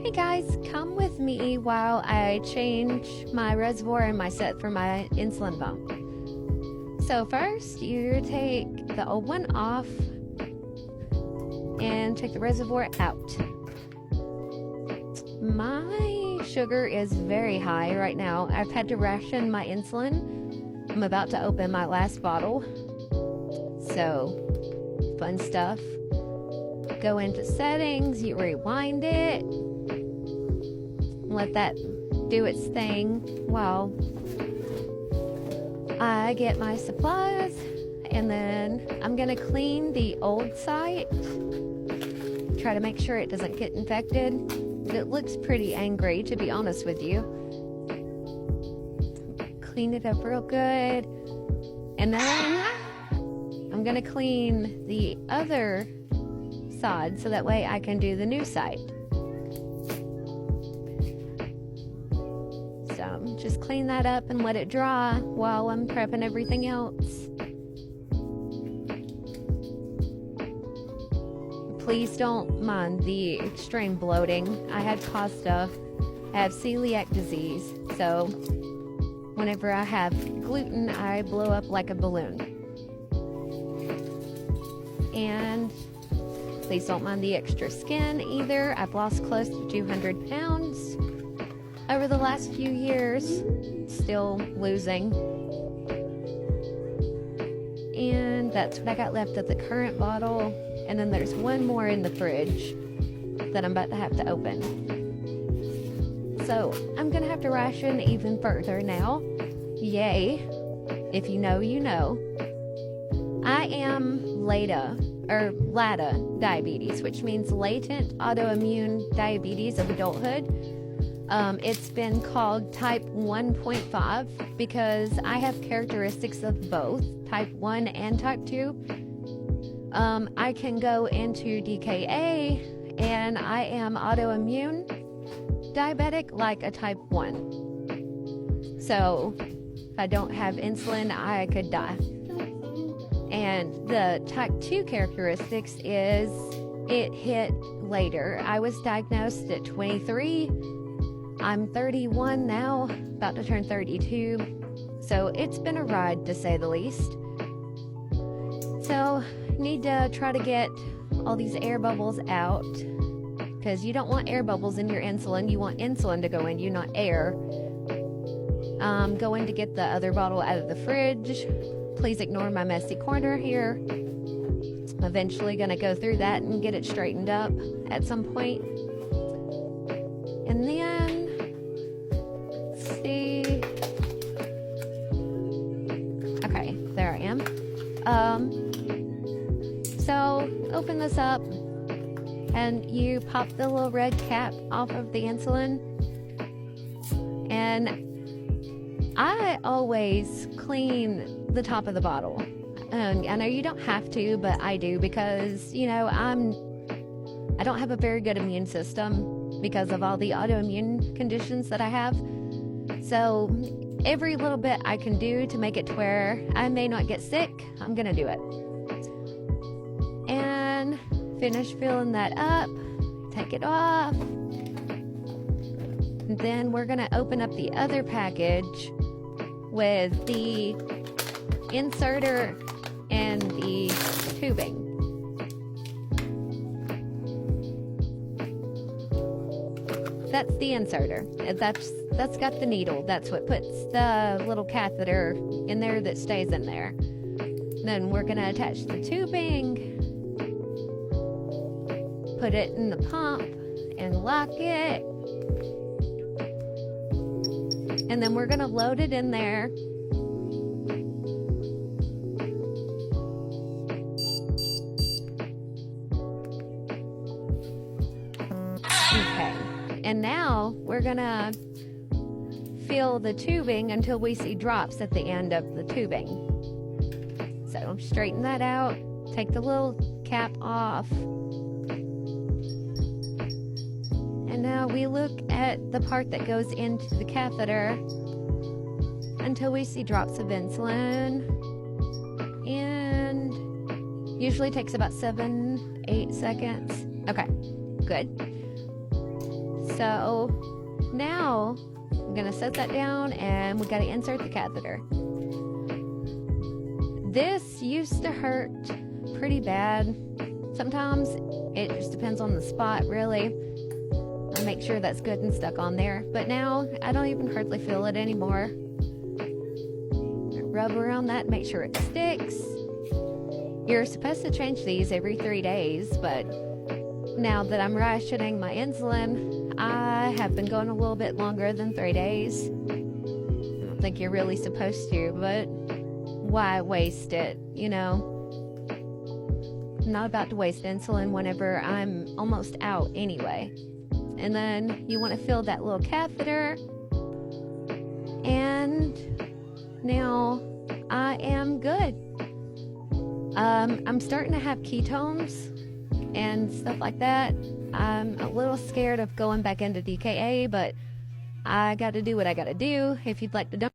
Hey guys, come with me while I change my reservoir and my set for my insulin pump. So first, you take the old one off and take the reservoir out. My sugar is very high right now. I've had to ration my insulin. I'm about to open my last bottle. So, fun stuff. Go into settings, you rewind it. Let that do its thing while I get my supplies, and then I'm gonna clean the old site, try to make sure it doesn't get infected. It looks pretty angry, to be honest with you. Clean it up real good, and then I'm gonna clean the other side so that way I can do the new site. So just clean that up and let it dry while I'm prepping everything else. Please don't mind the extreme bloating. I had pasta. I have celiac disease, so whenever I have gluten, I blow up like a balloon. And please don't mind the extra skin either. I've lost close to 200 pounds over the last few years, still losing. And that's what I got left of the current bottle. And then there's one more in the fridge that I'm about to have to open. So I'm gonna have to ration even further now. Yay. If you know, you know. I am LADA diabetes, which means latent autoimmune diabetes of adulthood. It's been called type 1.5 because I have characteristics of both type 1 and type 2. I can go into DKA, and I am autoimmune diabetic like a type 1. So if I don't have insulin, I could die. And the type 2 characteristics is it hit later. I was diagnosed at 23. I'm 31 now, about to turn 32. So it's been a ride, to say the least. So need to try to get all these air bubbles out, because you don't want air bubbles in your insulin. You want insulin to go in you, not air. Going to get the other bottle out of the fridge. Please ignore my messy corner here. I'm eventually going to go through that and get it straightened up at some point. And then, let's see. Okay, there I am. So open this up and you pop the little red cap off of the insulin. And I always clean the top of the bottle. I know you don't have to, but I do, because, you know, I don't have a very good immune system because of all the autoimmune conditions that I have. So every little bit I can do to make it to where I may not get sick, I'm gonna do it. And finish filling that up, take it off. And then we're gonna open up the other package with the inserter and the tubing. That's the inserter. That's got the needle. That's what puts the little catheter in there that stays in there. Then we're gonna attach the tubing, put it in the pump and lock it. And then we're gonna load it in there. Okay, and now we're gonna fill the tubing until we see drops at the end of the tubing. So straighten that out, take the little cap off. And now we look at the part that goes into the catheter until we see drops of insulin. And usually takes about 7-8 seconds. Okay, good. So now I'm gonna set that down and we gotta insert the catheter. This used to hurt pretty bad. Sometimes it just depends on the spot, really. I make sure that's good and stuck on there. But now I don't even hardly feel it anymore. Rub around that, make sure it sticks. You're supposed to change these every 3 days, but now that I'm rationing my insulin, I have been going a little bit longer than 3 days. I don't think you're really supposed to, but why waste it, you know? I'm not about to waste insulin whenever I'm almost out anyway. And then you want to fill that little catheter. And now I am good. I'm starting to have ketones and stuff like that. I'm a little scared of going back into DKA, but I got to do what I got to do. If you'd like to donate